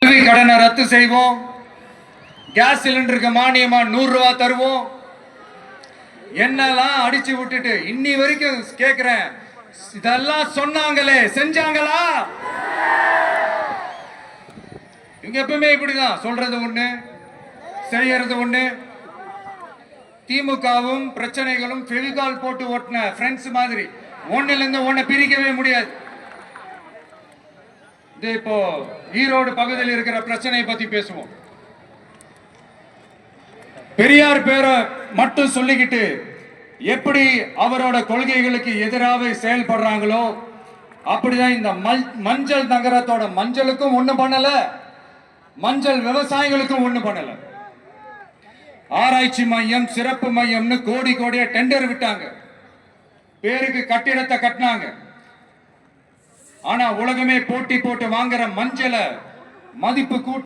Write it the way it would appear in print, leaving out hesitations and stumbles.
கடனை ரத்து செய்வோம், கேஸ் சிலிண்டருக்கு மானியமா 100 ரூபாய் தருவோம், என்னெல்லாம் அடிச்சு விட்டுட்டு இன்னி வரைக்கும் கேக்குறேன், இதெல்லாம் சொன்னாங்களே செஞ்சாங்களா? இங்க எப்பவுமே இப்படிதான், சொல்றது ஒண்ணு செய்யறது ஒண்ணு. திமுகவும் பிரச்சனைகளும் ஃபெவிகால் போட்டு ஓட்டின ஃப்ரெண்ட்ஸ் மாதிரி ஒண்ணுல இருந்து ஒண்ணு பிரிக்கவே முடியாது. இப்போ ஈரோடு பகுதியில் இருக்கிற பிரச்சனையை பத்தி பேசுவோம். பெரியார் பேரை மட்டும் சொல்லிக்கிட்டு எப்படி அவரோட கொள்கைகளுக்கு எதிராக செயல்படுறாங்களோ அப்படிதான் இந்த மஞ்சள் நகரத்தோட மஞ்சளுக்கும் ஒண்ணு பண்ணல, மஞ்சள் விவசாயிகளுக்கும் ஒண்ணு பண்ணல. ஆராய்ச்சி மையம், சிறப்பு மையம்னு கோடி கோடியா டெண்டர் விட்டாங்க, பேருக்கு கட்டிடத்தை கட்டினாங்க. ஆனா உலகமே போட்டி போட்டு வாங்குற மஞ்சளை மதிப்பு கூட்டி